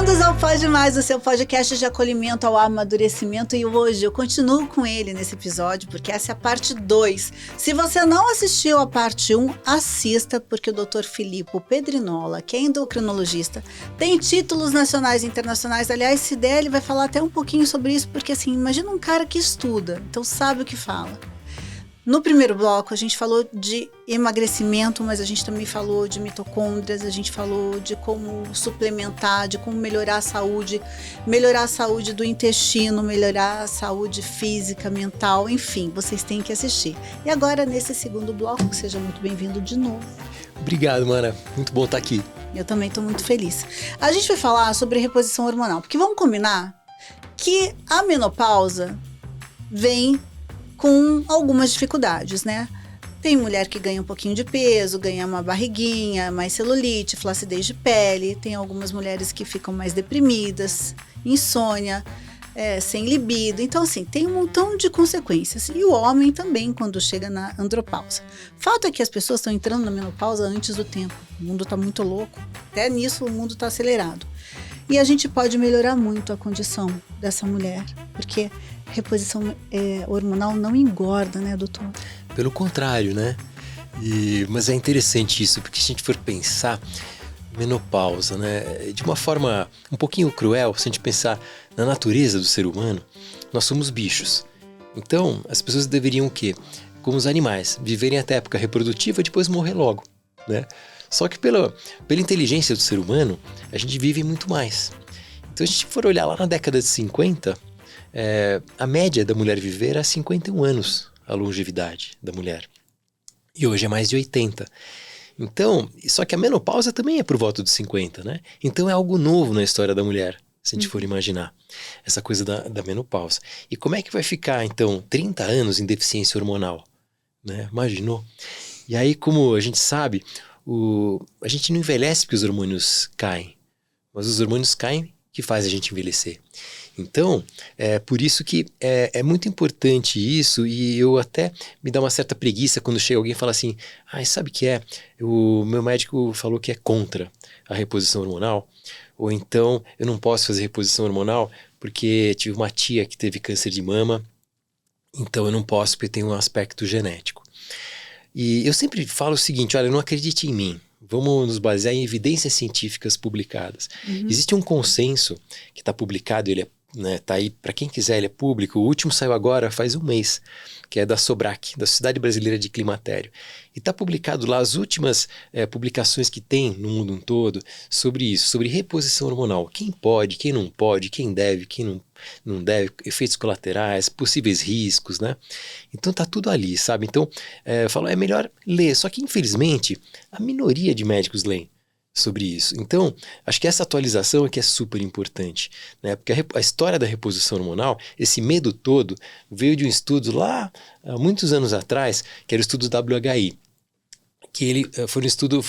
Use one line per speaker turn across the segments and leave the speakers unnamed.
Bem-vindos ao Pode Mais, o seu podcast de acolhimento ao amadurecimento. E hoje eu continuo com ele nesse episódio, porque essa é a parte 2. Se você não assistiu a parte 1, assista, porque o Dr. Filippo Pedrinola, que é endocrinologista, tem títulos nacionais e internacionais. Aliás, se der, ele vai falar até um pouquinho sobre isso, porque assim, imagina um cara que estuda, então sabe o que fala. No primeiro bloco, a gente falou de emagrecimento, mas a gente também falou de mitocôndrias, a gente falou de como suplementar, de como melhorar a saúde do intestino, melhorar a saúde física, mental, enfim, vocês têm que assistir. E agora, nesse segundo bloco, seja muito bem-vindo de novo.
Obrigado, Mana. Muito bom estar aqui.
Eu também estou muito feliz. A gente vai falar sobre reposição hormonal, porque vamos combinar que a menopausa vem com algumas dificuldades, né? Tem mulher que ganha um pouquinho de peso, ganha uma barriguinha, mais celulite, flacidez de pele. Tem algumas mulheres que ficam mais deprimidas, insônia, sem libido. Então, assim, tem um montão de consequências. E o homem também, quando chega na andropausa. Fato é que as pessoas estão entrando na menopausa antes do tempo. O mundo está muito louco. Até nisso o mundo está acelerado. E a gente pode melhorar muito a condição dessa mulher, porque reposição hormonal não engorda, né, doutor?
Pelo contrário, né? Mas é interessante isso, porque se a gente for pensar menopausa, né, de uma forma um pouquinho cruel, se a gente pensar na natureza do ser humano, nós somos bichos. Então, as pessoas deveriam o quê? Como os animais, viverem até a época reprodutiva e depois morrer logo, né? Só que pela inteligência do ser humano, a gente vive muito mais. Então, se a gente for olhar lá na década de 50, a média da mulher viver era 51 anos, a longevidade da mulher. E hoje é mais de 80. Então, só que a menopausa também é por volta dos 50, né? Então é algo novo na história da mulher, se a gente for imaginar. Essa coisa da menopausa. E como é que vai ficar, então, 30 anos em deficiência hormonal? Né? Imaginou? E aí, como a gente sabe, a gente não envelhece porque os hormônios caem. Mas os hormônios caem que faz a gente envelhecer. Então, é por isso que é muito importante isso, e eu até me dá uma certa preguiça quando chega alguém e fala assim, sabe o que é? O meu médico falou que é contra a reposição hormonal, ou então eu não posso fazer reposição hormonal porque tive uma tia que teve câncer de mama, então eu não posso porque tem um aspecto genético. E eu sempre falo o seguinte, olha, não acredite em mim. Vamos nos basear em evidências científicas publicadas. Existe um consenso que está publicado, ele tá aí para quem quiser, ele é público. O último saiu agora faz um mês, que é da Sobrac, da Sociedade Brasileira de Climatério. E está publicado lá as últimas publicações que tem no mundo todo sobre isso, sobre reposição hormonal. Quem pode, quem não pode, quem deve, quem não deve, efeitos colaterais, possíveis riscos, né? Então tá tudo ali, sabe? Então, eu falo, é melhor ler. Só que, infelizmente, a minoria de médicos leem sobre isso. Então, acho que essa atualização é que é super importante, né? Porque a história da reposição hormonal, esse medo todo, veio de um estudo lá há muitos anos atrás, que era o estudo WHI. Que ele foi um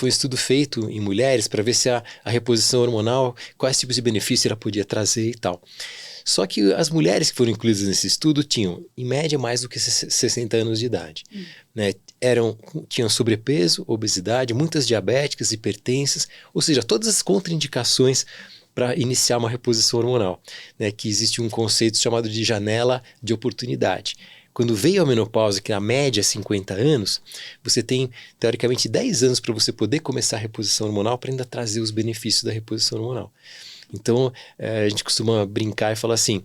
estudo feito em mulheres para ver se a reposição hormonal, quais tipos de benefícios ela podia trazer e tal. Só que as mulheres que foram incluídas nesse estudo tinham, em média, mais do que 60 anos de idade. Né? Tinham sobrepeso, obesidade, muitas diabéticas, hipertensas, ou seja, todas as contraindicações para iniciar uma reposição hormonal. Né? Que existe um conceito chamado de janela de oportunidade. Quando veio a menopausa, que a média é 50 anos, você tem, teoricamente, 10 anos para você poder começar a reposição hormonal para ainda trazer os benefícios da reposição hormonal. Então, a gente costuma brincar e falar assim,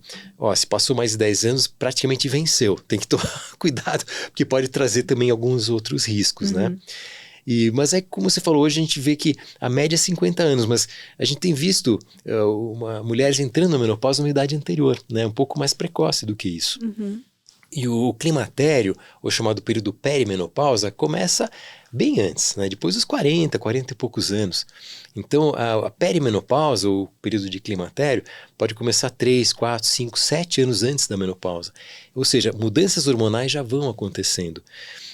se passou mais de 10 anos, praticamente venceu. Tem que tomar cuidado, porque pode trazer também alguns outros riscos, né? Mas como você falou, hoje a gente vê que a média é 50 anos, mas a gente tem visto mulheres entrando na menopausa numa idade anterior, né? Um pouco mais precoce do que isso. E o climatério, ou chamado período perimenopausa, começa bem antes, né? Depois dos 40 e poucos anos. Então, a perimenopausa, ou período de climatério, pode começar 3, 4, 5, 7 anos antes da menopausa. Ou seja, mudanças hormonais já vão acontecendo.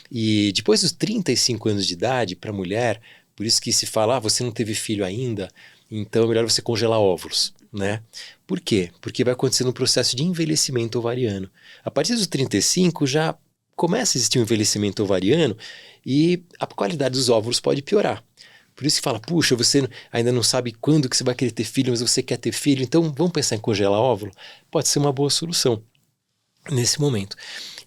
E depois dos 35 anos de idade, para a mulher, por isso que se fala, você não teve filho ainda, então é melhor você congelar óvulos, né? Por quê? Porque vai acontecendo um processo de envelhecimento ovariano. A partir dos 35 já começa a existir um envelhecimento ovariano e a qualidade dos óvulos pode piorar. Por isso que fala, puxa, você ainda não sabe quando que você vai querer ter filho, mas você quer ter filho, então vamos pensar em congelar óvulo? Pode ser uma boa solução nesse momento.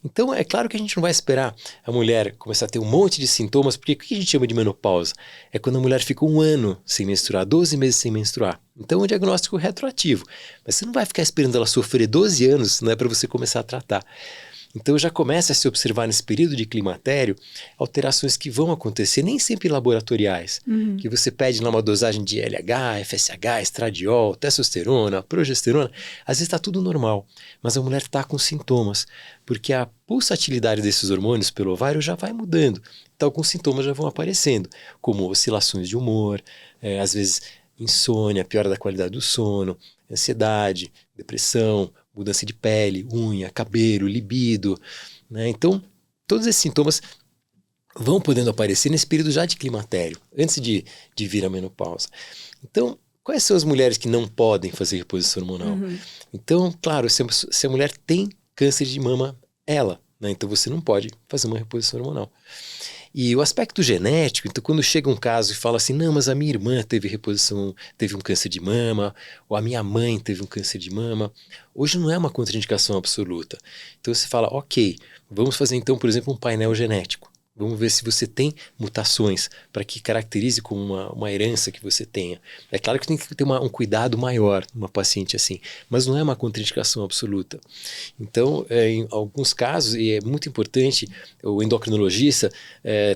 Então, é claro que a gente não vai esperar a mulher começar a ter um monte de sintomas, porque o que a gente chama de menopausa? É quando a mulher fica 1 ano sem menstruar, 12 meses sem menstruar. Então, é um diagnóstico retroativo. Mas você não vai ficar esperando ela sofrer 12 anos, né, para você começar a tratar. Então já começa a se observar nesse período de climatério alterações que vão acontecer, nem sempre laboratoriais, que você pede lá uma dosagem de LH, FSH, estradiol, testosterona, progesterona, às vezes está tudo normal, mas a mulher está com sintomas, porque a pulsatilidade desses hormônios pelo ovário já vai mudando, então alguns sintomas já vão aparecendo, como oscilações de humor, às vezes insônia, piora da qualidade do sono, ansiedade, depressão, mudança de pele, unha, cabelo, libido, né? Então, todos esses sintomas vão podendo aparecer nesse período já de climatério, antes de vir a menopausa. Então, quais são as mulheres que não podem fazer reposição hormonal? Então, claro, se a mulher tem câncer de mama, né? Então você não pode fazer uma reposição hormonal. E o aspecto genético, então quando chega um caso e fala assim, não, mas a minha irmã teve um câncer de mama, ou a minha mãe teve um câncer de mama, hoje não é uma contraindicação absoluta. Então você fala, ok, vamos fazer então, por exemplo, um painel genético. Vamos ver se você tem mutações para que caracterize como uma herança que você tenha. É claro que tem que ter um cuidado maior numa paciente assim, mas não é uma contraindicação absoluta. Então, em alguns casos, e é muito importante o endocrinologista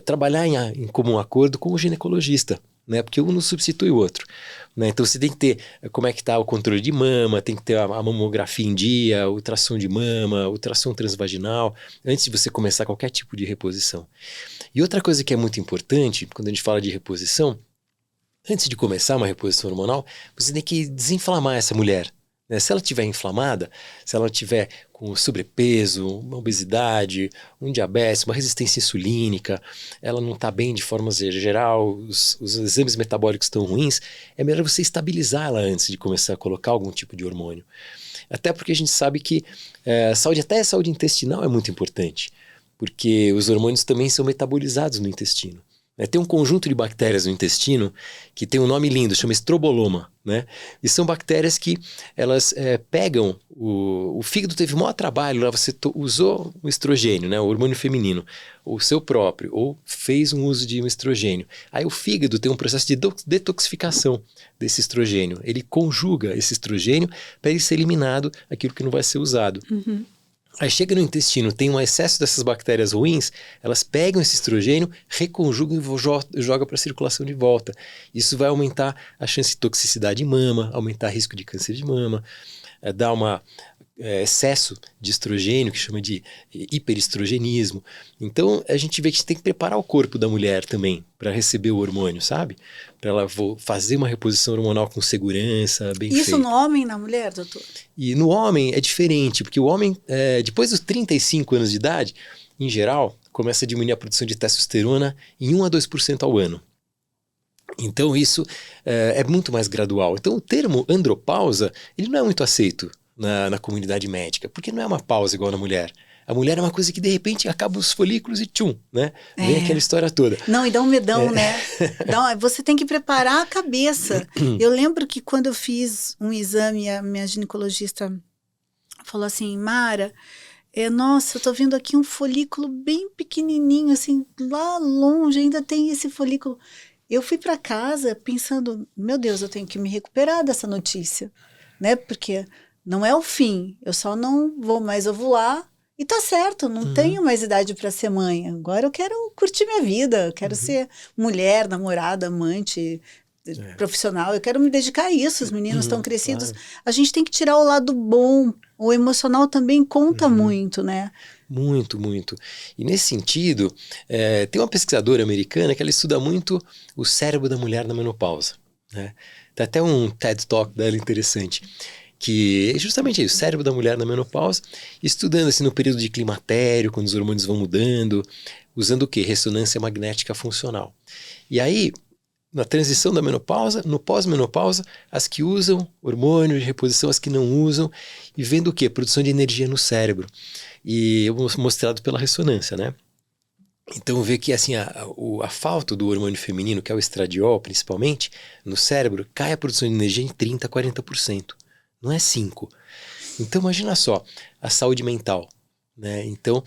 trabalhar em comum acordo com o ginecologista, né? Porque um não substitui o outro. Né? Então você tem que ter como é que está o controle de mama, tem que ter a mamografia em dia, ultrassom de mama, ultrassom transvaginal, antes de você começar qualquer tipo de reposição. E outra coisa que é muito importante, quando a gente fala de reposição, antes de começar uma reposição hormonal, você tem que desinflamar essa mulher. Né? Se ela estiver inflamada, se ela estiver com sobrepeso, uma obesidade, um diabetes, uma resistência insulínica, ela não está bem de forma geral, os exames metabólicos estão ruins, é melhor você estabilizá-la antes de começar a colocar algum tipo de hormônio. Até porque a gente sabe que até a saúde intestinal é muito importante, porque os hormônios também são metabolizados no intestino. Tem um conjunto de bactérias no intestino que tem um nome lindo, chama estroboloma, né? E são bactérias que elas pegam, o fígado teve o maior trabalho, lá você usou o estrogênio, né? O hormônio feminino, o seu próprio, ou fez um uso de um estrogênio. Aí o fígado tem um processo de detoxificação desse estrogênio. Ele conjuga esse estrogênio para ele ser eliminado aquilo que não vai ser usado. Aí chega no intestino, tem um excesso dessas bactérias ruins, elas pegam esse estrogênio, reconjugam e jogam para a circulação de volta. Isso vai aumentar a chance de toxicidade em mama, aumentar o risco de câncer de mama, dar excesso de estrogênio, que chama de hiperestrogenismo. Então a gente vê que a gente tem que preparar o corpo da mulher também para receber o hormônio, sabe? Para ela fazer uma reposição hormonal com segurança, bem feita.
Isso no homem e na mulher, doutor?
E no homem é diferente, porque o homem, depois dos 35 anos de idade, em geral, começa a diminuir a produção de testosterona em 1 a 2% ao ano. Então isso é muito mais gradual. Então o termo andropausa, ele não é muito aceito na comunidade médica, porque não é uma pausa igual na mulher. A mulher é uma coisa que de repente acaba os folículos e tchum, né? Vem aquela história toda.
Não, e dá um medão, né? Você tem que preparar a cabeça. Eu lembro que quando eu fiz um exame, a minha ginecologista falou assim, Mara, nossa, eu tô vendo aqui um folículo bem pequenininho, assim, lá longe ainda tem esse folículo. Eu fui para casa pensando, meu Deus, eu tenho que me recuperar dessa notícia, né? Porque não é o fim, eu só não vou mais ovular e tá certo, não tenho mais idade para ser mãe. Agora eu quero curtir minha vida, eu quero ser mulher, namorada, amante, profissional, eu quero me dedicar a isso. Os meninos estão crescidos. Claro. A gente tem que tirar o lado bom, o emocional também conta muito, né?
Muito, muito. E nesse sentido, tem uma pesquisadora americana que ela estuda muito o cérebro da mulher na menopausa. Né? Tem até um TED Talk dela interessante, que é justamente isso, o cérebro da mulher na menopausa, estudando assim no período de climatério, quando os hormônios vão mudando, usando o quê? Ressonância magnética funcional. E aí, na transição da menopausa, no pós-menopausa, as que usam hormônio de reposição, as que não usam, e vendo o quê? Produção de energia no cérebro. E mostrado pela ressonância, né? Então vê que assim, a falta do hormônio feminino, que é o estradiol principalmente, no cérebro, cai a produção de energia em 30%, 40%. Não é 5%. Então imagina só, a saúde mental. Né? Então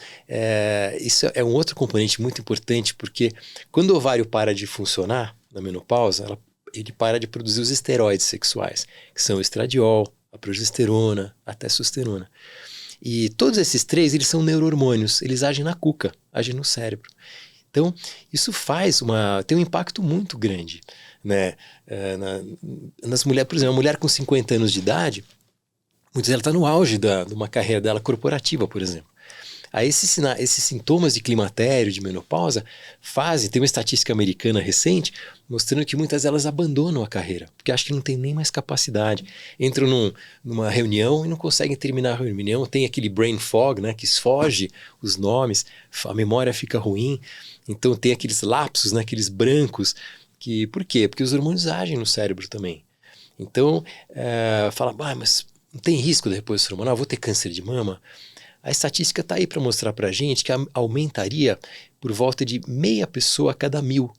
isso é um outro componente muito importante, porque quando o ovário para de funcionar na menopausa, ele para de produzir os esteroides sexuais, que são o estradiol, a progesterona, a testosterona. E todos esses três, eles são neurohormônios, eles agem na cuca, agem no cérebro. Então, isso tem um impacto muito grande, né? Nas mulheres, por exemplo, uma mulher com 50 anos de idade, muitas vezes ela está no auge de uma carreira dela corporativa, por exemplo. Aí esses sintomas de climatério, de menopausa, tem uma estatística americana recente mostrando que muitas delas abandonam a carreira, porque acham que não tem nem mais capacidade. Entram numa reunião e não conseguem terminar a reunião, tem aquele brain fog, né, que foge os nomes, a memória fica ruim, então tem aqueles lapsos, né, aqueles brancos. Por quê? Porque os hormônios agem no cérebro também. Então, fala, mas não tem risco da reposição hormonal? Vou ter câncer de mama? A estatística está aí para mostrar para a gente que aumentaria por volta de meia pessoa a cada 1000.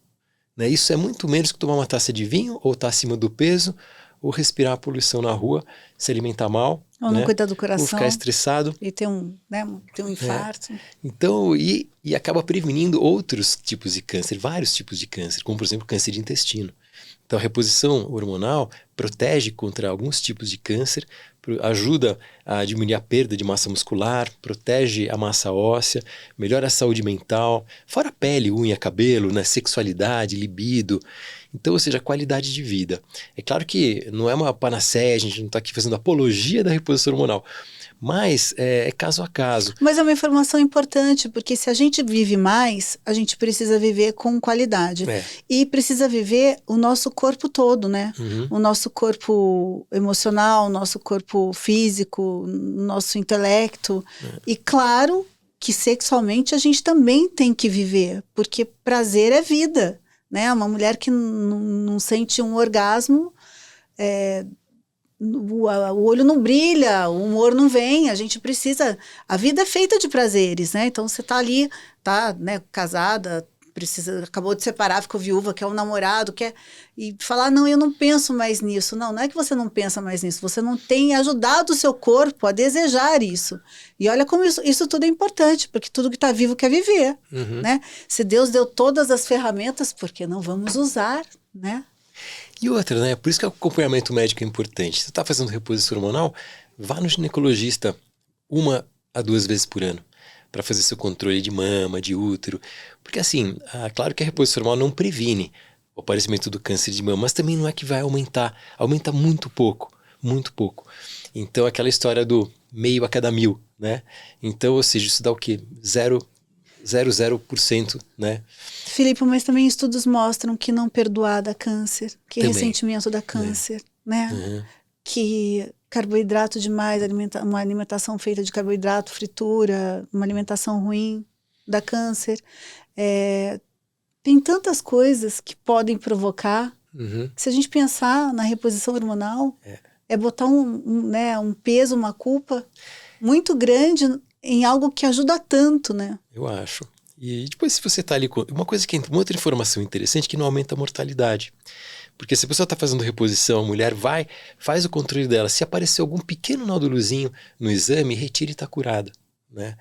Né? Isso é muito menos que tomar uma taça de vinho, ou estar acima do peso, ou respirar a poluição na rua, se alimentar mal.
Ou não cuidar do coração.
Ou ficar estressado.
E ter um infarto.
Então, e acaba prevenindo outros tipos de câncer, vários tipos de câncer, como por exemplo câncer de intestino. Então a reposição hormonal protege contra alguns tipos de câncer, ajuda a diminuir a perda de massa muscular, protege a massa óssea, melhora a saúde mental, fora pele, unha, cabelo, né, sexualidade, libido. Então, ou seja, qualidade de vida. É claro que não é uma panaceia, a gente não está aqui fazendo apologia da reposição hormonal, mas é caso a caso.
Mas é uma informação importante, porque se a gente vive mais, a gente precisa viver com qualidade. E precisa viver o nosso corpo todo, né?
Uhum.
O nosso corpo emocional, o nosso corpo físico, o nosso intelecto. E claro que sexualmente a gente também tem que viver, porque prazer é vida, né? Uma mulher que não sente um orgasmo, o olho não brilha, o humor não vem, a gente precisa, a vida é feita de prazeres, né? Então você tá ali, né, casada, acabou de separar, ficou viúva, quer um namorado, e falar, não, eu não penso mais nisso. Não é que você não pensa mais nisso, você não tem ajudado o seu corpo a desejar isso. E olha como isso tudo é importante, porque tudo que está vivo quer viver, né? Se Deus deu todas as ferramentas, por que não vamos usar, né?
E outra, né? Por isso que o acompanhamento médico é importante. Você está fazendo reposição hormonal, vá no ginecologista 1 a 2 vezes por ano para fazer seu controle de mama, de útero. Porque assim, claro que a reposição hormonal não previne o aparecimento do câncer de mama, mas também não é que vai aumentar. Aumenta muito pouco, muito pouco. Então aquela história do meio a cada 1000, né? Então, ou seja, isso dá o quê? 0,00%, né?
Filipe, mas também estudos mostram que não perdoar dá câncer, que
também.
Ressentimento dá câncer, né? Que carboidrato demais, uma alimentação feita de carboidrato, fritura, uma alimentação ruim dá câncer. Tem tantas coisas que podem provocar. Se a gente pensar na reposição hormonal, é botar um peso, uma culpa muito grande em algo que ajuda tanto, né?
Eu acho. E depois, se você está ali com uma outra informação interessante, que não aumenta a mortalidade. Porque se a pessoa está fazendo reposição, a mulher faz o controle dela. Se aparecer algum pequeno nódulozinho no exame, retira e está curada, né?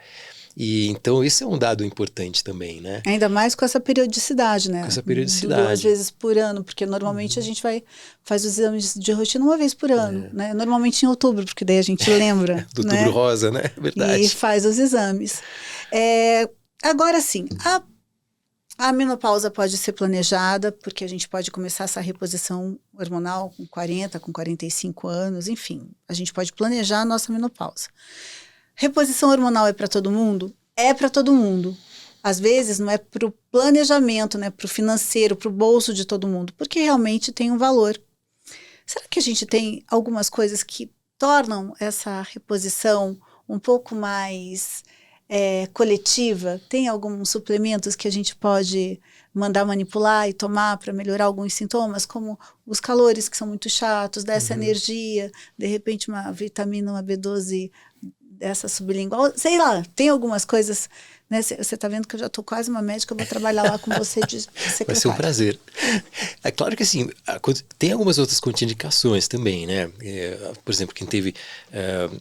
E então isso é um dado importante também, né?
Ainda mais com essa periodicidade, né?
Com essa periodicidade.
2 vezes por ano, porque normalmente a gente faz os exames de rotina 1 vez por ano, né? Normalmente em outubro, porque daí a gente lembra.
Do Outubro Rosa, né? Verdade.
E faz os exames. Agora sim, a menopausa pode ser planejada, porque a gente pode começar essa reposição hormonal com 40, com 45 anos, enfim. A gente pode planejar a nossa menopausa. Reposição hormonal é para todo mundo? É para todo mundo. Às vezes não é para o planejamento, né, para o financeiro, para o bolso de todo mundo, porque realmente tem um valor. Será que a gente tem algumas coisas que tornam essa reposição um pouco mais coletiva? Tem alguns suplementos que a gente pode mandar manipular e tomar para melhorar alguns sintomas, como os calores que são muito chatos, dessa energia, de repente uma vitamina, uma B12 dessa sublingual, sei lá, tem algumas coisas né? Você tá vendo que eu já tô quase uma médica, eu vou trabalhar lá com você de secretária.
Vai ser um prazer. É claro que assim, tem algumas outras contraindicações também, né? Por exemplo, quem teve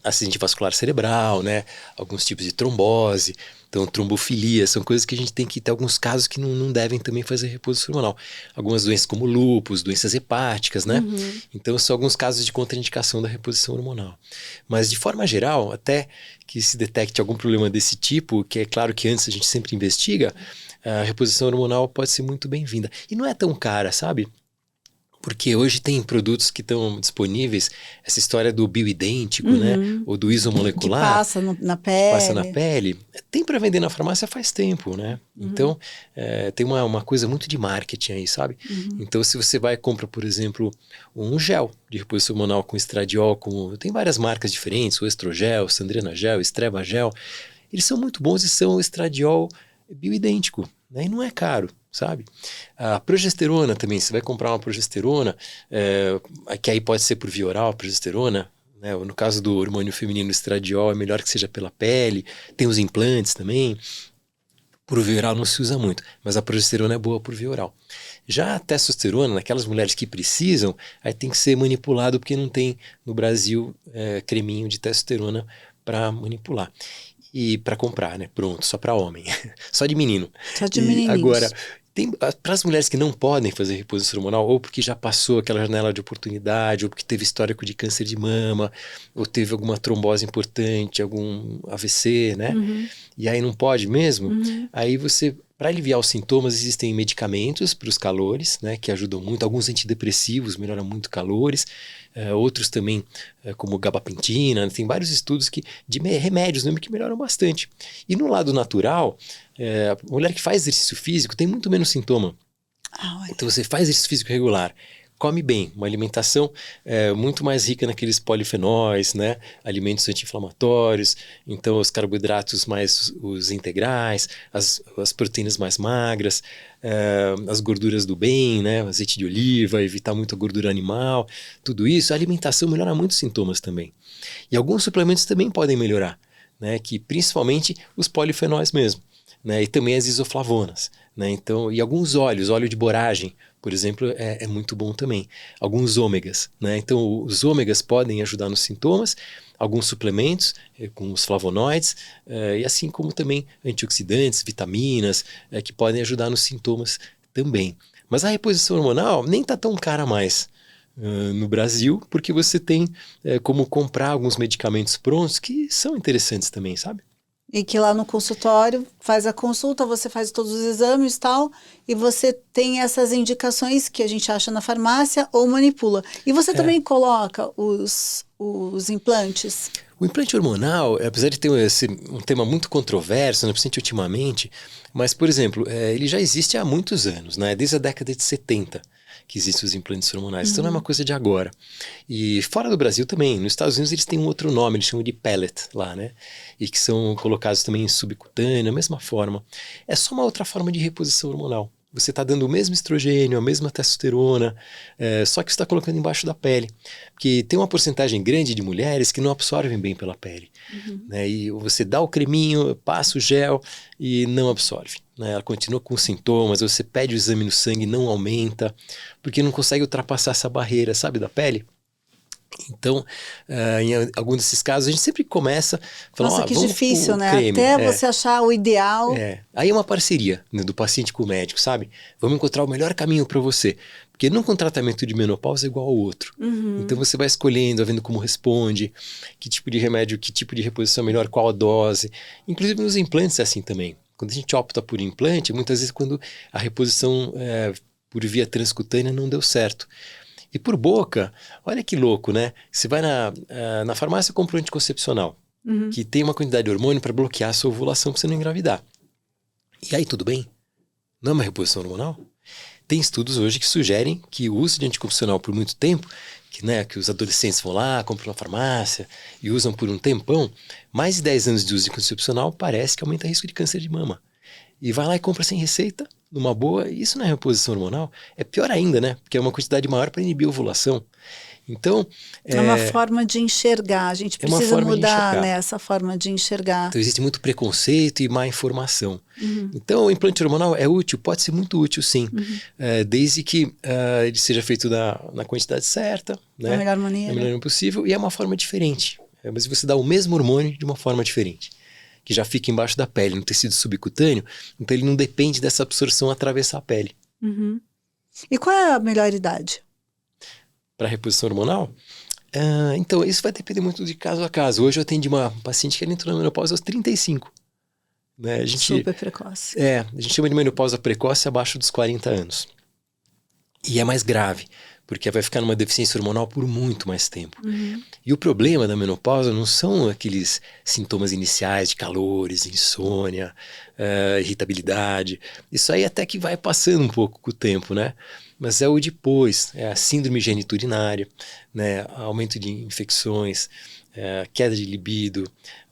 acidente vascular cerebral, né? Alguns tipos de trombose, então trombofilia, são coisas que a gente tem que ter alguns casos que não devem também fazer reposição hormonal. Algumas doenças como lúpus, doenças hepáticas, né? Então são alguns casos de contraindicação da reposição hormonal. Mas de forma geral, até que se detecte algum problema desse tipo, que é claro que antes a gente sempre investiga, a reposição hormonal pode ser muito bem-vinda. E não é tão cara, sabe? Porque hoje tem produtos que estão disponíveis, essa história do bioidêntico, né? Ou do isomolecular.
Que passa na pele.
Passa na pele. Tem para vender na farmácia faz tempo, né? Então, tem uma coisa muito de marketing aí, sabe? Então, se você vai e compra, por exemplo, um gel de reposição hormonal com estradiol, tem várias marcas diferentes, o Estrogel, Sandrina Gel, Estreva Gel. Eles são muito bons e são estradiol bioidêntico, né? E não é caro, sabe? A progesterona também, você vai comprar uma progesterona, que aí pode ser por via oral, a progesterona, né? No caso do hormônio feminino, o estradiol é melhor que seja pela pele, tem os implantes também. Por via oral não se usa muito, mas a progesterona é boa por via oral. Já a testosterona, naquelas mulheres que precisam, aí tem que ser manipulado, porque não tem no Brasil creminho de testosterona para manipular. E para comprar, né? Pronto, só para homem. Só de menino.
Só de menininhos.
Agora, para as mulheres que não podem fazer reposição hormonal, ou porque já passou aquela janela de oportunidade, ou porque teve histórico de câncer de mama, ou teve alguma trombose importante, algum AVC, né? E aí não pode mesmo, aí você... Para aliviar os sintomas, existem medicamentos para os calores, né, que ajudam muito. Alguns antidepressivos melhoram muito calores, outros também, como gabapentina. Tem vários estudos de remédios mesmo que melhoram bastante. E no lado natural, a mulher que faz exercício físico tem muito menos sintoma. Então você faz exercício físico regular, come bem, uma alimentação muito mais rica naqueles polifenóis, né? Alimentos anti-inflamatórios, então os carboidratos mais os integrais, as proteínas mais magras, as gorduras do bem, né? Azeite de oliva, evitar muita gordura animal, tudo isso, a alimentação melhora muito os sintomas também. E alguns suplementos também podem melhorar, né? Que principalmente os polifenóis mesmo, né? E também as isoflavonas, né? Então, e alguns óleo de boragem, por exemplo, é muito bom também. Alguns ômegas, né? Então, os ômegas podem ajudar nos sintomas, alguns suplementos com os flavonoides, e assim como também antioxidantes, vitaminas, que podem ajudar nos sintomas também. Mas a reposição hormonal nem está tão cara mais no Brasil, porque você tem como comprar alguns medicamentos prontos que são interessantes também, sabe?
E que lá no consultório faz a consulta, você faz todos os exames e tal, e você tem essas indicações que a gente acha na farmácia ou manipula. E você também coloca os implantes?
O implante hormonal, apesar de ter um tema muito controverso, né, principalmente ultimamente, mas, por exemplo, ele já existe há muitos anos, né, desde a década de 70. Que existem os implantes hormonais. Então não é uma coisa de agora. E fora do Brasil também. Nos Estados Unidos eles têm um outro nome, eles chamam de pellet lá, né? E que são colocados também em subcutâneo, a mesma forma. É só uma outra forma de reposição hormonal. Você está dando o mesmo estrogênio, a mesma testosterona, só que você está colocando embaixo da pele. Porque tem uma porcentagem grande de mulheres que não absorvem bem pela pele. Né? E você dá o creminho, passa o gel e não absorve. Né? Ela continua com sintomas, você pede o exame no sangue, não aumenta, porque não consegue ultrapassar essa barreira, sabe, da pele. Então, em algum desses casos, a gente sempre começa falando,
nossa, que
vamos
difícil, né?
creme.
Até você achar o ideal.
Aí é uma parceria, né, do paciente com o médico, sabe? Vamos encontrar o melhor caminho para você. Porque nunca um tratamento de menopausa é igual ao outro. Então você vai escolhendo, vendo como responde, que tipo de remédio, que tipo de reposição é melhor, qual a dose. Inclusive nos implantes é assim também. Quando a gente opta por implante, muitas vezes quando a reposição por via transcutânea não deu certo. E por boca, olha que louco, né? Você vai na farmácia e compra um anticoncepcional, que tem uma quantidade de hormônio para bloquear a sua ovulação para você não engravidar. E aí, tudo bem? Não é uma reposição hormonal? Tem estudos hoje que sugerem que o uso de anticoncepcional por muito tempo, que os adolescentes vão lá, compram na farmácia e usam por um tempão, mais de 10 anos de uso de anticoncepcional parece que aumenta o risco de câncer de mama. E vai lá e compra sem receita, numa boa, e isso não é reposição hormonal? É pior ainda, né? Porque é uma quantidade maior para inibir a ovulação. Então,
é uma forma de enxergar. A gente precisa mudar, né, essa forma de enxergar.
Então, existe muito preconceito e má informação. Então, o implante hormonal é útil? Pode ser muito útil, sim. Desde que ele seja feito na quantidade certa, né?
Da melhor maneira.
Da melhor possível. E é uma forma diferente. Mas você dá o mesmo hormônio de uma forma diferente. Que já fica embaixo da pele, no tecido subcutâneo. Então, ele não depende dessa absorção atravessar a pele.
E qual é a melhor idade?
Para reposição hormonal? Então, isso vai depender muito de caso a caso. Hoje eu atendi uma paciente que ela entrou na menopausa aos 35. Né?
Super precoce.
A gente chama de menopausa precoce abaixo dos 40 anos. E é mais grave, porque vai ficar numa deficiência hormonal por muito mais tempo. E o problema da menopausa não são aqueles sintomas iniciais de calores, insônia, irritabilidade. Isso aí até que vai passando um pouco com o tempo, né? Mas é o depois, é a síndrome geniturinária, né? Aumento de infecções, queda de libido,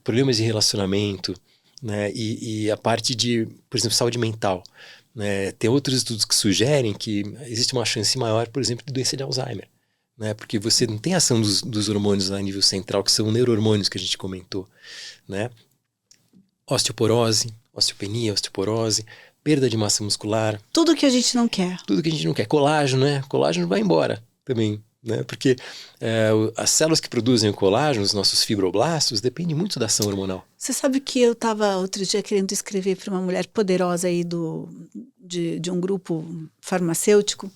problemas de relacionamento, né? E a parte de, por exemplo, saúde mental. Né? Tem outros estudos que sugerem que existe uma chance maior, por exemplo, de doença de Alzheimer. Né? Porque você não tem ação dos hormônios lá a nível central, que são neurohormônios que a gente comentou. Né? Osteoporose, osteopenia, osteoporose, perda de massa muscular.
Tudo que a gente não quer.
Tudo que a gente não quer. Colágeno, né? Colágeno vai embora também. Né? Porque as células que produzem o colágeno, os nossos fibroblastos, dependem muito da ação hormonal.
Você sabe que eu estava outro dia querendo escrever para uma mulher poderosa aí de um grupo farmacêutico.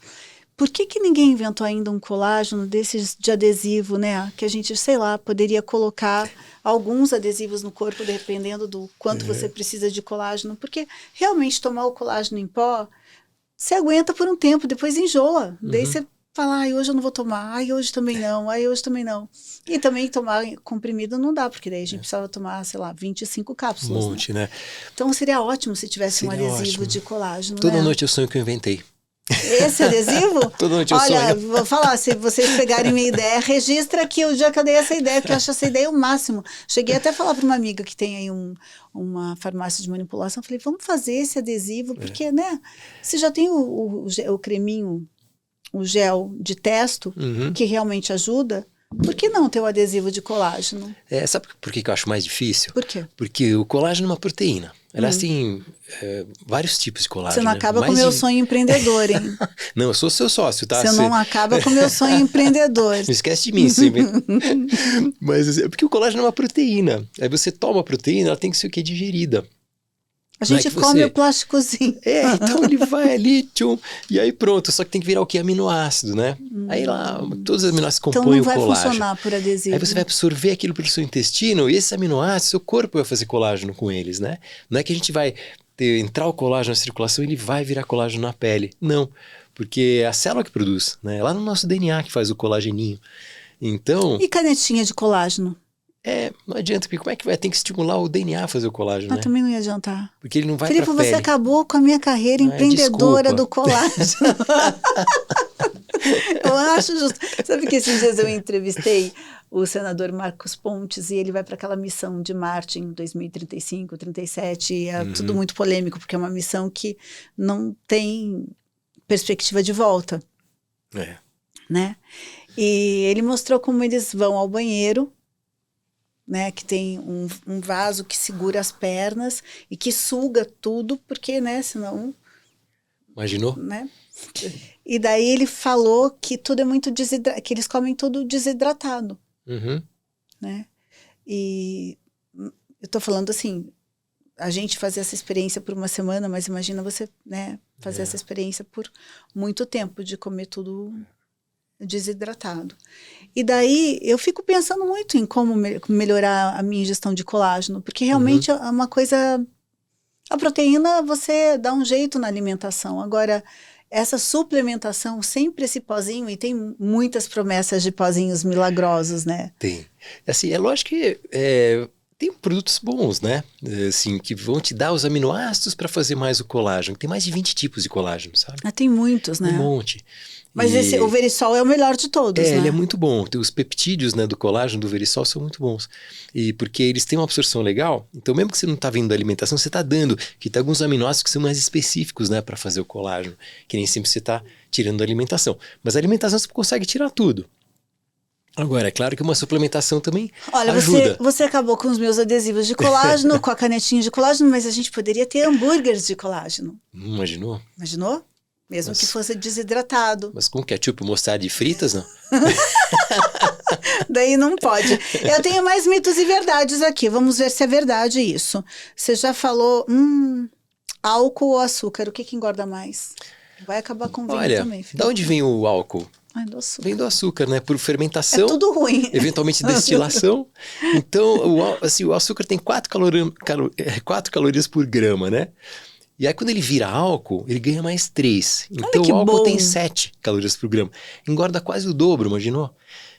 Por que ninguém inventou ainda um colágeno desses de adesivo, né? Que a gente, sei lá, poderia colocar alguns adesivos no corpo, dependendo do quanto você precisa de colágeno. Porque realmente tomar o colágeno em pó, você aguenta por um tempo, depois enjoa. Daí você fala, hoje eu não vou tomar, hoje também não, hoje também não. E também tomar comprimido não dá, porque daí a gente precisava tomar, sei lá, 25 cápsulas.
Um monte, né?
Então seria ótimo se tivesse um adesivo de colágeno,
Toda
né?
noite eu sonho que eu inventei.
Esse adesivo?
Toda noite eu sonho.
Olha, vou falar, se vocês pegarem minha ideia, registra aqui o dia que eu dei essa ideia, porque eu acho essa ideia o máximo. Cheguei até a falar para uma amiga que tem aí uma farmácia de manipulação, falei, vamos fazer esse adesivo, porque, né, você já tem o creminho, o gel de testo, que realmente ajuda, por que não ter o adesivo de colágeno?
Sabe por que eu acho mais difícil?
Por quê?
Porque o colágeno é uma proteína. Aliás, tem vários tipos de colágeno.
Você não acaba com o meu sonho empreendedor, hein?
Não, eu sou seu sócio, tá?
Você não acaba com o meu sonho empreendedor.
Não esquece de mim sempre. Mas é porque o colágeno é uma proteína. Aí você toma a proteína, ela tem que ser o quê? Digerida.
A gente come o plásticozinho.
Então ele vai ali, tchum, e aí pronto. Só que tem que virar o quê? Aminoácido, né? Aí lá, todos os aminoácidos compõem o colágeno.
Então não vai funcionar por adesivo.
Aí você vai absorver aquilo pelo seu intestino, e esses aminoácidos, seu corpo vai fazer colágeno com eles, né? Não é que a gente vai entrar o colágeno na circulação e ele vai virar colágeno na pele. Não, porque é a célula que produz, né? É lá no nosso DNA que faz o colageninho. Então...
E canetinha de colágeno?
Não adianta, porque como é que vai? Tem que estimular o DNA a fazer o colágeno, né?
Também não ia adiantar.
Porque ele não vai
Filipe,
pra pele.
você acabou com a minha carreira empreendedora do colágeno. Eu acho justo. Sabe que esses dias eu entrevistei o senador Marcos Pontes e ele vai para aquela missão de Marte em 2035, 37, e é tudo muito polêmico, porque é uma missão que não tem perspectiva de volta. Né? E ele mostrou como eles vão ao banheiro, né, que tem um vaso que segura as pernas e que suga tudo, porque, né, senão...
Imaginou?
Né? E daí ele falou que tudo é muito que eles comem tudo desidratado. Né? E eu tô falando assim, a gente fazer essa experiência por uma semana, mas imagina você, né, fazer essa experiência por muito tempo, de comer tudo desidratado. E daí eu fico pensando muito em como melhorar a minha ingestão de colágeno, porque realmente é uma coisa... A proteína você dá um jeito na alimentação. Agora, essa suplementação, sempre esse pozinho, e tem muitas promessas de pozinhos milagrosos, né?
Tem. Assim, é lógico que tem produtos bons, né? Assim, que vão te dar os aminoácidos para fazer mais o colágeno. Tem mais de 20 tipos de colágeno, sabe?
Tem muitos, né?
Um monte.
Mas o Verisol é o melhor de todos, né?
Ele é muito bom. Os peptídeos, né, do colágeno do Verisol são muito bons. E porque eles têm uma absorção legal, então mesmo que você não está vendo da alimentação, você está dando, que tem alguns aminoácidos que são mais específicos, né, para fazer o colágeno, que nem sempre você está tirando da alimentação. Mas a alimentação você consegue tirar tudo. Agora, é claro que uma suplementação também
Olha,
ajuda.
você acabou com os meus adesivos de colágeno, com a canetinha de colágeno, mas a gente poderia ter hambúrgueres de colágeno.
Imaginou?
Imaginou? Mesmo
Mas-
que fosse desidratado.
Mas com ketchup, mostarda e fritas, não?
Daí não pode. Eu tenho mais mitos e verdades aqui. Vamos ver se é verdade isso. Você já falou, álcool ou açúcar, o que engorda mais? Vai acabar com vinho
Olha,
também, filho.
da onde vem o álcool?
Ai, do açúcar.
Vem do açúcar, né? Por
É
fermentação,
tudo ruim.
eventualmente destilação. Então, o açúcar tem 4 calorias por grama, né? E aí, quando ele vira álcool, ele ganha mais 3. Então,
que
o álcool
bom.
tem 7 calorias por grama. Engorda quase o dobro, imaginou?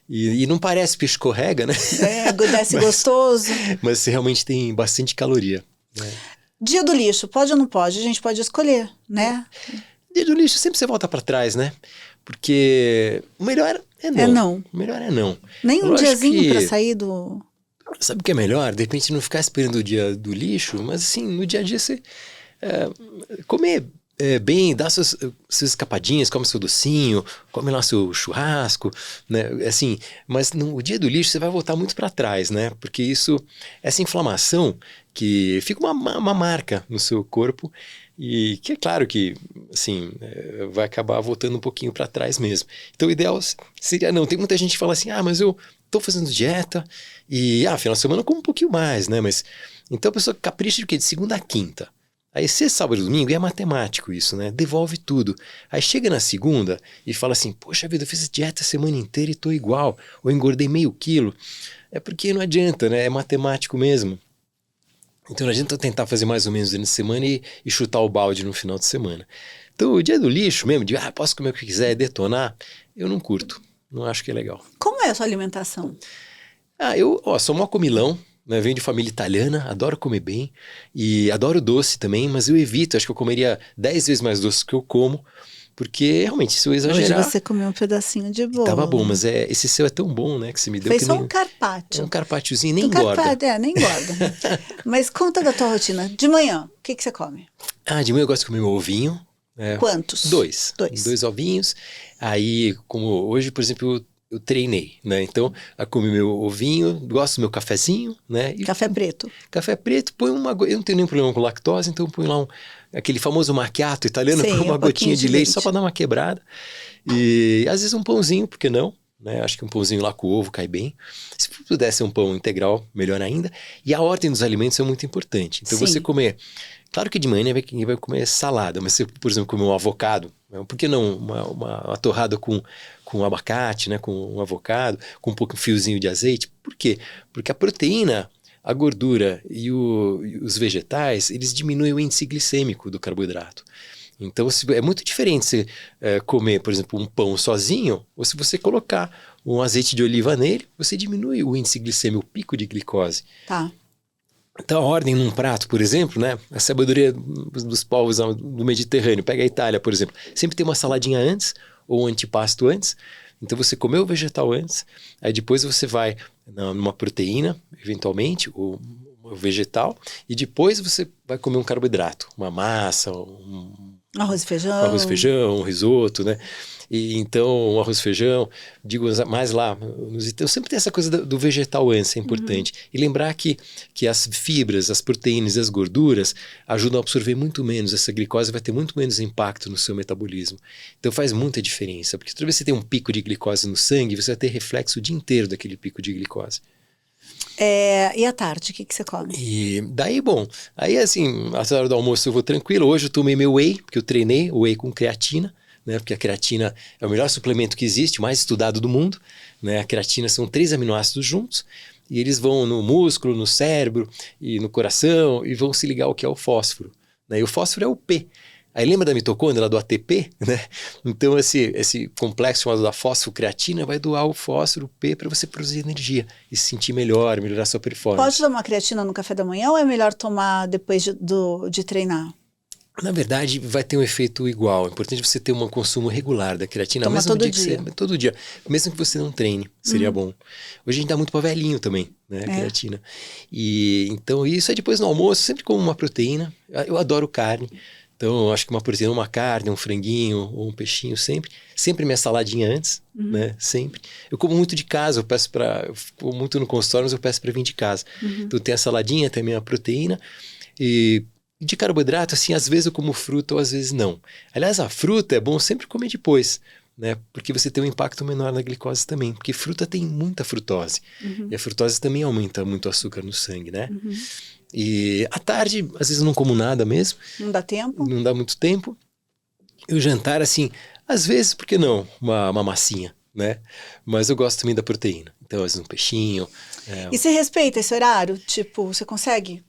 E não parece que escorrega, né?
Desce gostoso.
Mas realmente tem bastante caloria. Né?
Dia do lixo, pode ou não pode? A gente pode escolher, né?
Dia do lixo, sempre você volta para trás, né? Porque o melhor é não.
É não.
O melhor é não.
Nem um
Lógico
diazinho
que-
pra sair do...
Sabe o que é melhor? De repente não ficar esperando o dia do lixo, mas assim, no dia a dia você comer bem, dá suas escapadinhas, come seu docinho, come lá seu churrasco, né? Assim, mas no dia do lixo você vai voltar muito para trás, né? Porque essa inflamação que fica uma marca no seu corpo e que é claro que, assim, vai acabar voltando um pouquinho para trás mesmo. Então o ideal seria não. Tem muita gente que fala assim, mas eu tô fazendo dieta e, final de semana eu como um pouquinho mais, né? Mas, então a pessoa capricha de quê? De segunda a quinta. Aí sexta, sábado e domingo é matemático isso, né? Devolve tudo. Aí chega na segunda e fala assim, poxa vida, eu fiz dieta a semana inteira e tô igual. Ou engordei meio quilo. É porque não adianta, né? É matemático mesmo. Então não adianta eu tentar fazer mais ou menos durante a semana e chutar o balde no final de semana. Então o dia do lixo mesmo, de posso comer o que quiser, detonar, eu não curto. Não acho que é legal.
Como é a sua alimentação?
Eu sou mó comilão, né? Venho de família italiana, adoro comer bem e adoro doce também, mas eu evito, acho que eu comeria 10 vezes mais doce que eu como, porque realmente se eu exagerar...
Hoje você comeu um pedacinho de bolo.
Tava bom, mas esse seu é tão bom, né, que você me deu.
Fez
que
só
nem...
um carpaccio.
Um carpacciozinho, nem engorda.
Nem engorda. Mas conta da tua rotina. De manhã, o que você come?
De manhã eu gosto de comer meu ovinho.
Quantos?
2. 2 ovinhos. Aí, como hoje, por exemplo, eu treinei, né? Então, eu comi meu ovinho, gosto do meu cafezinho, né? E
Café preto.
café preto, põe eu não tenho nenhum problema com lactose, então põe lá aquele famoso macchiato italiano,
Sim,
põe uma
um
gotinha
pouquinho
de
de
leite
leite.
só para dar uma quebrada. E às vezes um pãozinho, por que não? Né? Acho que um pãozinho lá com ovo cai bem. Se puder ser um pão integral, melhor ainda. E a ordem dos alimentos é muito importante. Então
Sim.
você comer... Claro que de manhã ninguém vai comer salada, mas você, por exemplo, comer um avocado, por que não uma torrada com abacate, né? Com um avocado, com um fiozinho de azeite? Por quê? Porque a proteína, a gordura e os vegetais, eles diminuem o índice glicêmico do carboidrato. Então é muito diferente você comer, por exemplo, um pão sozinho, ou se você colocar um azeite de oliva nele, você diminui o índice glicêmico, o pico de glicose.
Tá.
Então a ordem num prato, por exemplo, né? A sabedoria dos povos do Mediterrâneo, pega a Itália, por exemplo, sempre tem uma saladinha antes, ou um antipasto antes. Então você comeu o vegetal antes, aí depois você vai numa proteína, eventualmente, ou vegetal, e depois você vai comer um carboidrato, uma massa,
Arroz e
feijão, um risoto, né? E então, um arroz e feijão, digo mais lá, eu sempre tenho essa coisa do vegetal antes, é importante. E lembrar que as fibras, as proteínas e as gorduras ajudam a absorver muito menos, essa glicose vai ter muito menos impacto no seu metabolismo. Então faz muita diferença, porque toda vez que você tem um pico de glicose no sangue, você vai ter reflexo o dia inteiro daquele pico de glicose.
E à tarde, o que você come?
E daí, bom, aí assim, a hora do almoço eu vou tranquilo. Hoje eu tomei meu whey, porque eu treinei, whey com creatina, né? Porque a creatina é o melhor suplemento que existe, o mais estudado do mundo, né? A creatina são 3 aminoácidos juntos, e eles vão no músculo, no cérebro e no coração, e vão se ligar ao que é o fósforo, né? E o fósforo é o P. Aí lembra da mitocôndria, lá do ATP, né? Então esse complexo chamado da fosfocreatina vai doar o fósforo P para você produzir energia e se sentir melhor, melhorar sua performance.
Pode tomar creatina no café da manhã ou é melhor tomar depois de treinar?
Na verdade, vai ter um efeito igual. É importante você ter um consumo regular da creatina.
Toma
mesmo
todo
dia. Todo dia. Mesmo que você não treine, seria bom. Hoje a gente dá muito para velhinho também, né? Creatina. E então isso é depois no almoço, sempre como uma proteína. Eu adoro carne. Então, eu acho que uma proteína, uma carne, um franguinho ou um peixinho sempre. Sempre minha saladinha antes, né? Sempre. Eu como muito de casa, eu como muito no consultório, mas eu peço para vir de casa. Então, tem a saladinha, tem a minha proteína. E de carboidrato, assim, às vezes eu como fruta ou às vezes não. Aliás, a fruta é bom sempre comer depois, né? Porque você tem um impacto menor na glicose também. Porque fruta tem muita frutose. E a frutose também aumenta muito o açúcar no sangue, né? E à tarde, às vezes eu não como nada mesmo.
Não dá tempo?
Não dá muito tempo. E o jantar, assim, às vezes, por que não? Uma massinha, né? Mas eu gosto também da proteína. Então, às vezes um peixinho.
E você respeita esse horário? Tipo, você consegue,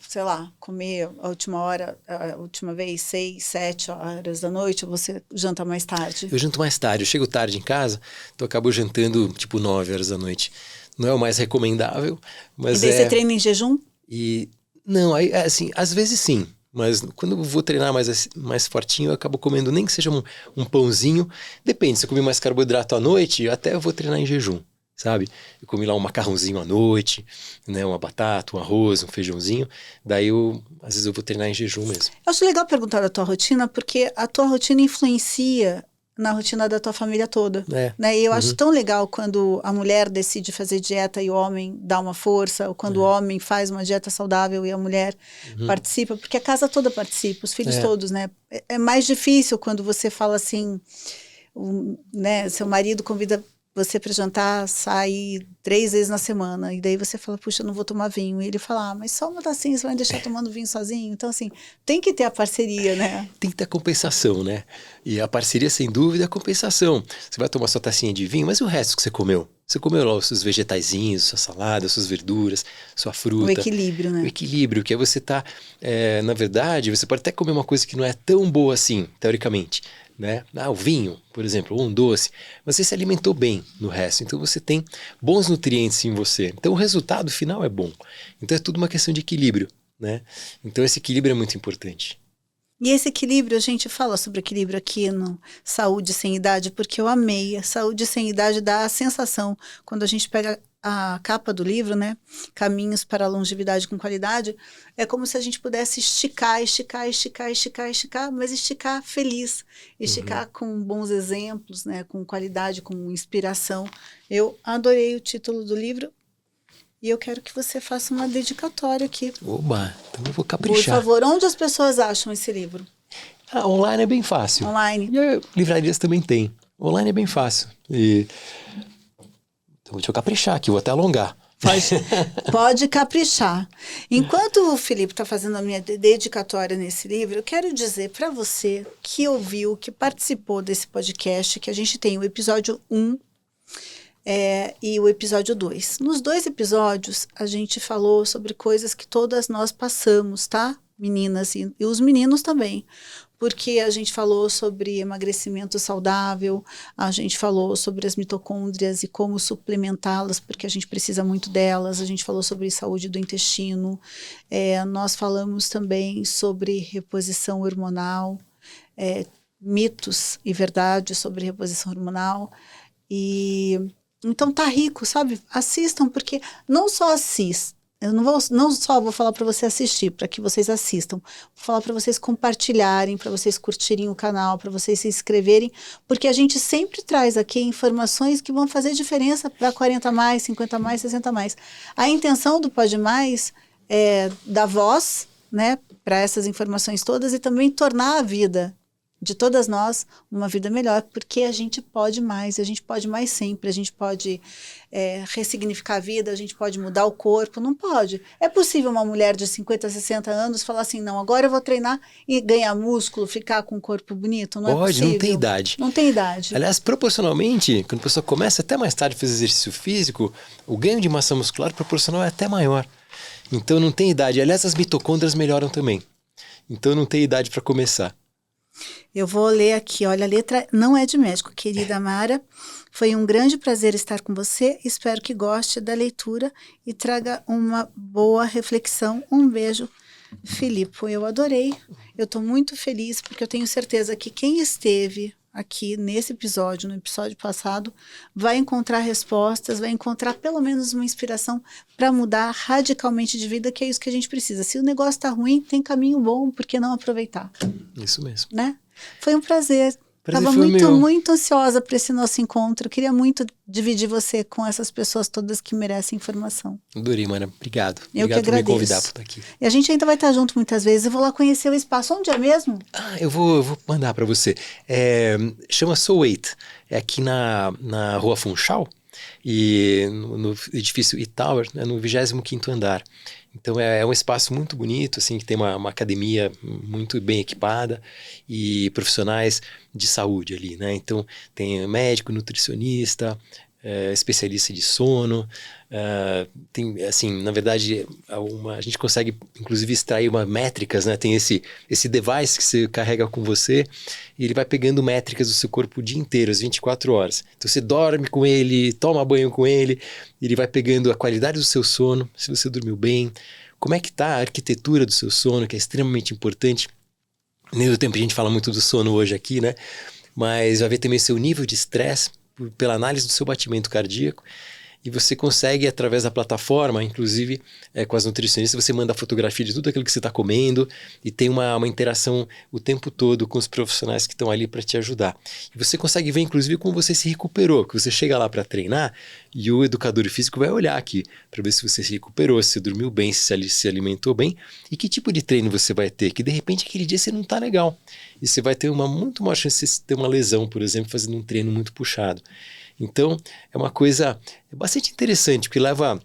sei lá, comer a última hora, a última vez, 6, 7 horas da noite, ou você janta mais tarde?
Eu janto mais tarde. Eu chego tarde em casa, então eu acabo jantando tipo 9 horas da noite. Não é o mais recomendável, mas
E daí você treina em jejum?
E não, aí assim, às vezes sim, mas quando eu vou treinar mais fortinho, eu acabo comendo nem que seja um pãozinho. Depende, se eu comer mais carboidrato à noite, até eu vou treinar em jejum, sabe? Eu comi lá um macarrãozinho à noite, né, uma batata, um arroz, um feijãozinho. Daí às vezes eu vou treinar em jejum mesmo.
Eu acho legal perguntar da tua rotina, porque a tua rotina influencia na rotina da tua família toda, né? E eu acho tão legal quando a mulher decide fazer dieta e o homem dá uma força, ou quando o homem faz uma dieta saudável e a mulher participa, porque a casa toda participa, os filhos todos, né? É mais difícil quando você fala assim, né? Seu marido convida você para jantar, sair 3 vezes na semana, e daí você fala, puxa, eu não vou tomar vinho. E ele fala, mas só uma tacinha, você vai me deixar tomando vinho sozinho? Então, assim, tem que ter a parceria, né?
Tem que ter a compensação, né? E a parceria, sem dúvida, é a compensação. Você vai tomar sua tacinha de vinho, mas e o resto que você comeu? Você comeu lá os seus vegetaizinhos, sua salada, suas verduras, sua fruta.
O equilíbrio, né?
O equilíbrio, que é você tá... na verdade, você pode até comer uma coisa que não é tão boa assim, teoricamente, né? O vinho, por exemplo, ou um doce, mas você se alimentou bem no resto, então você tem bons nutrientes em você, então o resultado final é bom. Então é tudo uma questão de equilíbrio, né? Então esse equilíbrio é muito importante.
E esse equilíbrio, a gente fala sobre equilíbrio aqui no Saúde Sem Idade, porque eu amei. A Saúde Sem Idade dá a sensação, quando a gente pega a capa do livro, né? Caminhos para a Longevidade com Qualidade, é como se a gente pudesse esticar, mas esticar feliz, esticar com bons exemplos, né? Com qualidade, com inspiração. Eu adorei o título do livro. E eu quero que você faça uma dedicatória aqui.
Oba, então eu vou caprichar.
Por favor, onde as pessoas acham esse livro?
Online é bem fácil.
Online.
E livrarias também tem. Online é bem fácil. Então deixa eu caprichar aqui, vou até alongar.
Pode caprichar. Enquanto o Felipe está fazendo a minha dedicatória nesse livro, eu quero dizer para você que ouviu, que participou desse podcast, que a gente tem o episódio 1 e o episódio 2. Nos 2 episódios, a gente falou sobre coisas que todas nós passamos, tá? Meninas e os meninos também. Porque a gente falou sobre emagrecimento saudável, a gente falou sobre as mitocôndrias e como suplementá-las, porque a gente precisa muito delas, a gente falou sobre saúde do intestino, nós falamos também sobre reposição hormonal, mitos e verdades sobre reposição hormonal, então tá rico, sabe? Assistam, porque não só assistam, eu não só vou falar para você assistir, para que vocês assistam, vou falar para vocês compartilharem, para vocês curtirem o canal, para vocês se inscreverem, porque a gente sempre traz aqui informações que vão fazer diferença para 40 mais, 50 mais, 60 mais. A intenção do Pode Mais é dar voz, né, para essas informações todas e também tornar a vida de todas nós uma vida melhor, porque a gente pode mais, a gente pode mais sempre, a gente pode ressignificar a vida, a gente pode mudar o corpo, não pode. É possível uma mulher de 50, 60 anos falar assim, não, agora eu vou treinar e ganhar músculo, ficar com um corpo bonito? Não
pode,
é possível.
Não tem idade.
Não tem idade.
Aliás, proporcionalmente, quando a pessoa começa até mais tarde a fazer exercício físico, o ganho de massa muscular proporcional é até maior. Então não tem idade. Aliás, as mitocôndrias melhoram também. Então não tem idade para começar.
Eu vou ler aqui, olha, a letra não é de médico, querida Mara. Foi um grande prazer estar com você. Espero que goste da leitura e traga uma boa reflexão. Um beijo, Filipe. Eu adorei. Eu estou muito feliz porque eu tenho certeza que quem esteve aqui nesse episódio, no episódio passado, vai encontrar respostas, vai encontrar pelo menos uma inspiração para mudar radicalmente de vida, que é isso que a gente precisa. Se o negócio tá ruim, tem caminho bom, por que não aproveitar?
Isso mesmo.
Né? Foi um prazer. Estava
foi
muito,
meu.
muito ansiosa para esse nosso encontro. Queria muito dividir você com essas pessoas todas que merecem informação.
Adorei, Mara. Obrigado.
Eu
Obrigado
que
por me
agradeço.
convidar por estar aqui.
E a gente ainda vai estar junto muitas vezes. Eu vou lá conhecer o espaço. Onde é mesmo?
Eu vou mandar para você. Chama Soul 8. É aqui na Rua Funchal, e no edifício E-Tower, né, no 25º andar. Então é um espaço muito bonito, assim, que tem uma academia muito bem equipada e profissionais de saúde ali, né? Então tem médico, nutricionista, especialista de sono, tem, assim, na verdade, a gente consegue inclusive extrair métricas, né? Tem esse device que você carrega com você e ele vai pegando métricas do seu corpo o dia inteiro, as 24 horas. Então você dorme com ele, toma banho com ele, ele vai pegando a qualidade do seu sono, se você dormiu bem, como é que tá a arquitetura do seu sono, que é extremamente importante. Nem do tempo a gente fala muito do sono hoje aqui, né? Mas vai ver também seu nível de estresse pela análise do seu batimento cardíaco. E você consegue, através da plataforma, inclusive com as nutricionistas, você manda a fotografia de tudo aquilo que você está comendo e tem uma interação o tempo todo com os profissionais que estão ali para te ajudar. E você consegue ver, inclusive, como você se recuperou, que você chega lá para treinar e o educador físico vai olhar aqui para ver se você se recuperou, se você dormiu bem, se alimentou bem e que tipo de treino você vai ter, que de repente aquele dia você não está legal. E você vai ter muito maior chance de ter uma lesão, por exemplo, fazendo um treino muito puxado. Então, é uma coisa bastante interessante, porque leva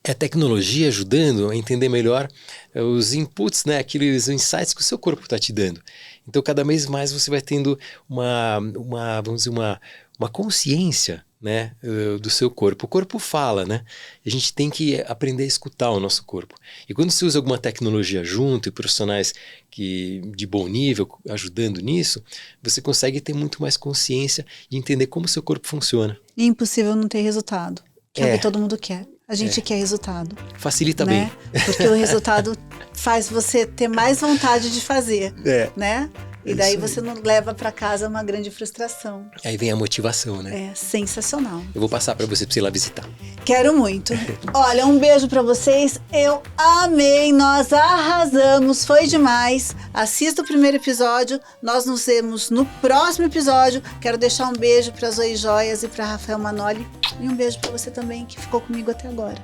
a tecnologia ajudando a entender melhor os inputs, né, aqueles insights que o seu corpo está te dando. Então, cada vez mais você vai tendo vamos dizer, uma consciência, né, do seu corpo. O corpo fala, né? A gente tem que aprender a escutar o nosso corpo. E quando você usa alguma tecnologia junto e profissionais de bom nível ajudando nisso, você consegue ter muito mais consciência e entender como o seu corpo funciona.
É impossível não ter resultado, que é o que todo mundo quer. A gente quer resultado.
Facilita
né? Bem. Porque o resultado faz você ter mais vontade de fazer, né? E daí você não leva para casa uma grande frustração.
Aí vem a motivação, né?
É sensacional.
Eu vou passar para você ir lá visitar.
Quero muito. Olha, um beijo para vocês. Eu amei, nós arrasamos, foi demais. Assista o primeiro episódio. Nós nos vemos no próximo episódio. Quero deixar um beijo para Zoe Joias e para Rafael Manoli. E um beijo para você também que ficou comigo até agora.